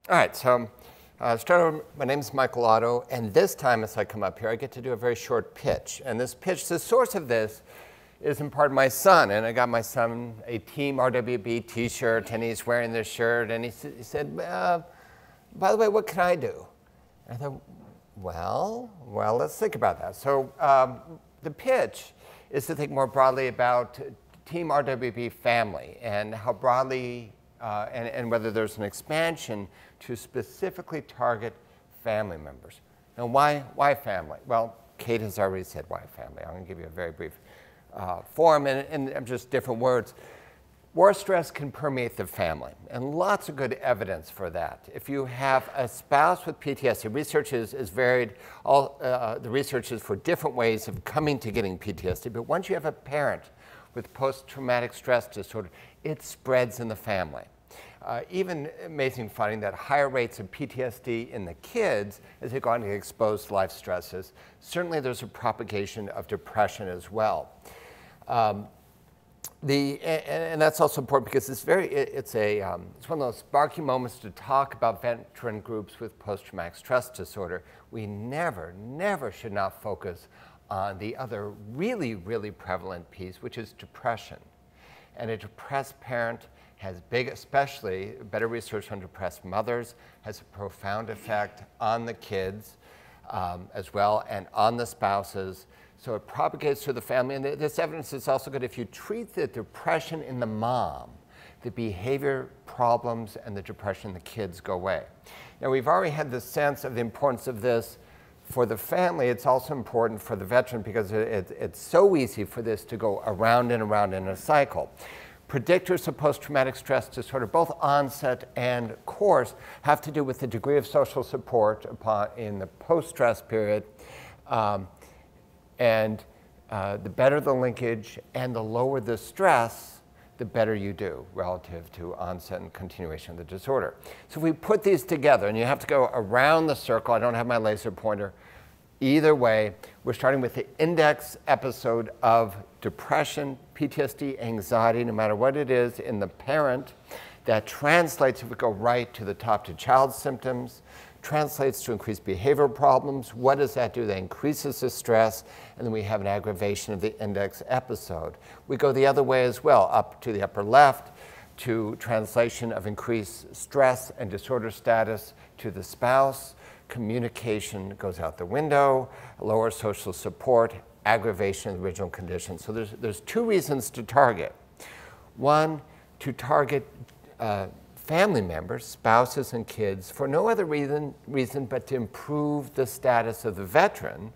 All right, so my name is Michael Otto, and this time as I come up here, I get to do a very short pitch. And this pitch, the source of this is in part my son, and I got my son a Team RWB t-shirt, and he's wearing this shirt, and he said, by the way, what can I do? And I thought, well, let's think about that. So the pitch is to think more broadly about Team RWB family and how broadly and whether there's an expansion to specifically target family members. Now, why family? Well, Kate has already said why family. I'm going to give you a very brief form and just different words. War stress can permeate the family, and lots of good evidence for that. If you have a spouse with PTSD, research is varied. The research is for different ways of coming to getting PTSD, but once you have a parent with post-traumatic stress disorder, it spreads in the family. Even amazing finding that higher rates of PTSD in the kids as they go on to get exposed to life stresses. Certainly there's a propagation of depression as well. And that's also important because it's one of those sparky moments to talk about veteran groups with post-traumatic stress disorder. We never should not focus on the other really prevalent piece, which is depression. And a depressed parent has especially better research on depressed mothers, has a profound effect on the kids as well and on the spouses. So it propagates through the family, and this evidence is also good if you treat the depression in the mom, the behavior problems and the depression in the kids go away. Now we've already had the sense of the importance of this for the family. It's also important for the veteran because it's so easy for this to go around and around in a cycle. Predictors of post-traumatic stress disorder, both onset and course, have to do with the degree of social support in the post-stress period. The better the linkage and the lower the stress, the better you do relative to onset and continuation of the disorder. So if we put these together, and you have to go around the circle, I don't have my laser pointer. Either way, we're starting with the index episode of depression, PTSD, anxiety, no matter what it is in the parent. That translates, if we go right to the top, to child symptoms, translates to increased behavioral problems. What does that do? That increases the stress, and then we have an aggravation of the index episode. We go the other way as well, up to the upper left, to translation of increased stress and disorder status to the spouse. Communication goes out the window, lower social support, aggravation of the original condition. So there's two reasons to target. One, to target family members, spouses and kids, for no other reason but to improve the status of the veteran,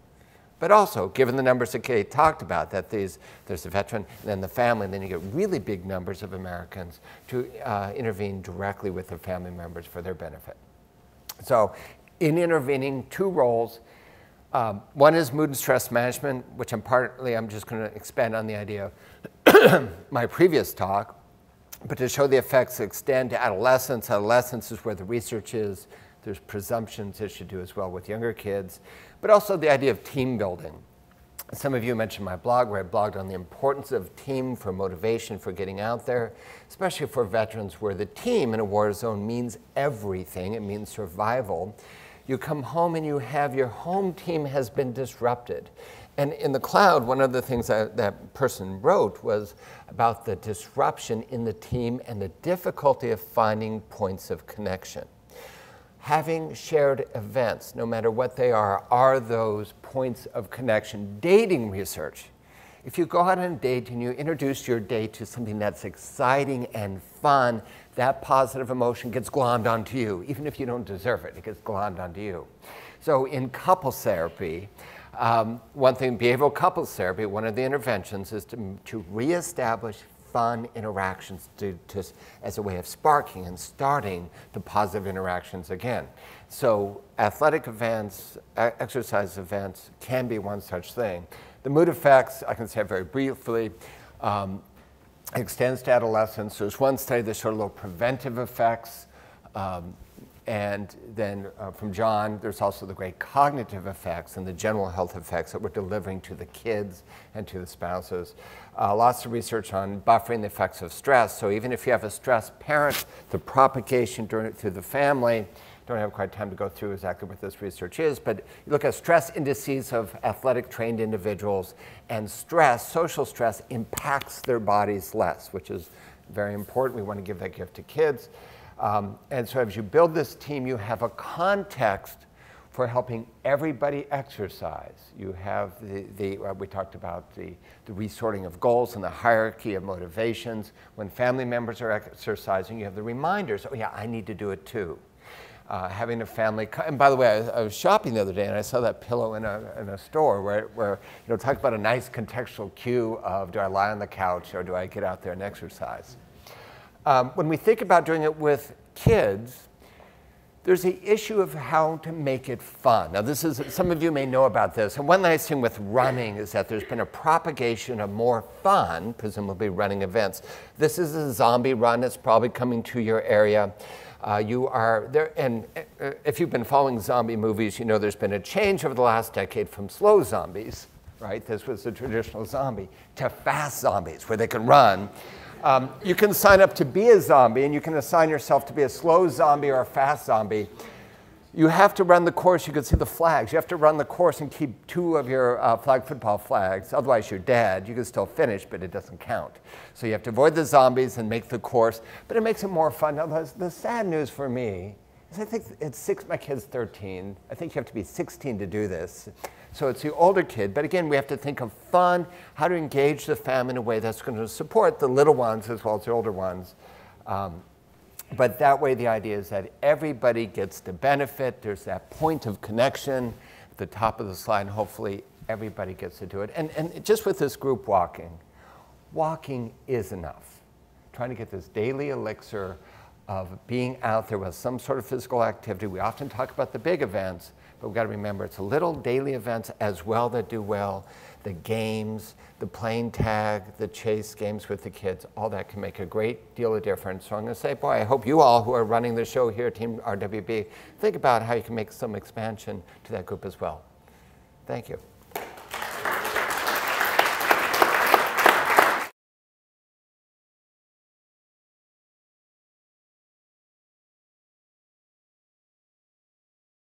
but also, given the numbers that Kate talked about, that there's the veteran and then the family, and then you get really big numbers of Americans to intervene directly with the family members for their benefit. So in intervening, two roles. One is mood and stress management, which I'm just going to expand on the idea of my previous talk, but to show the effects that extend to adolescence. Adolescence is where the research is. There's presumptions it should do as well with younger kids, but also the idea of team building. Some of you mentioned my blog, where I blogged on the importance of team for motivation for getting out there, especially for veterans where the team in a war zone means everything. It means survival. You come home and you have your home team has been disrupted. And in the cloud, one of the things that person wrote was about the disruption in the team and the difficulty of finding points of connection. Having shared events, no matter what they are those points of connection. Dating research. If you go out on a date and you introduce your date to something that's exciting and fun, that positive emotion gets glommed onto you. Even if you don't deserve it, it gets glommed onto you. So in couples therapy, one thing, behavioral couples therapy, one of the interventions is to reestablish fun interactions as a way of sparking and starting the positive interactions again. So athletic events, exercise events can be one such thing. The mood effects, I can say very briefly, extends to adolescence. There's one study that showed little preventive effects. And then from John, there's also the great cognitive effects and the general health effects that we're delivering to the kids and to the spouses. Lots of research on buffering the effects of stress. So even if you have a stressed parent, the propagation through the family, don't have quite time to go through exactly what this research is, but you look at stress indices of athletic trained individuals, and stress, social stress, impacts their bodies less, which is very important. We want to give that gift to kids. And so as you build this team, you have a context for helping everybody exercise. You have we talked about the resorting of goals and the hierarchy of motivations. When family members are exercising, you have the reminders, oh yeah, I need to do it too. Having a family, and by the way, I was shopping the other day and I saw that pillow in a store where talk about a nice contextual cue of, do I lie on the couch or do I get out there and exercise? When we think about doing it with kids, there's the issue of how to make it fun. Now this is, some of you may know about this, and one nice thing with running is that there's been a propagation of more fun, presumably running events. This is a zombie run that's probably coming to your area. You are there, and if you've been following zombie movies, you know there's been a change over the last decade from slow zombies, right? This was the traditional zombie, to fast zombies, where they can run. You can sign up to be a zombie, and you can assign yourself to be a slow zombie or a fast zombie. You have to run the course. You can see the flags. You have to run the course and keep 2 of your flag football flags. Otherwise, you're dead. You can still finish, but it doesn't count. So you have to avoid the zombies and make the course. But it makes it more fun. Now, the sad news for me is I think it's my kid's 13. I think you have to be 16 to do this. So it's the older kid. But again, we have to think of fun, how to engage the family in a way that's going to support the little ones as well as the older ones. But that way, the idea is that everybody gets to benefit. There's that point of connection at the top of the slide, and hopefully everybody gets to do it. And just with this group walking is enough. Trying to get this daily elixir of being out there with some sort of physical activity. We often talk about the big events, but we've got to remember it's little daily events as well that do well. The games, the playing tag, the chase games with the kids, all that can make a great deal of difference. So I'm going to say, boy, I hope you all who are running the show here, Team RWB, think about how you can make some expansion to that group as well. Thank you.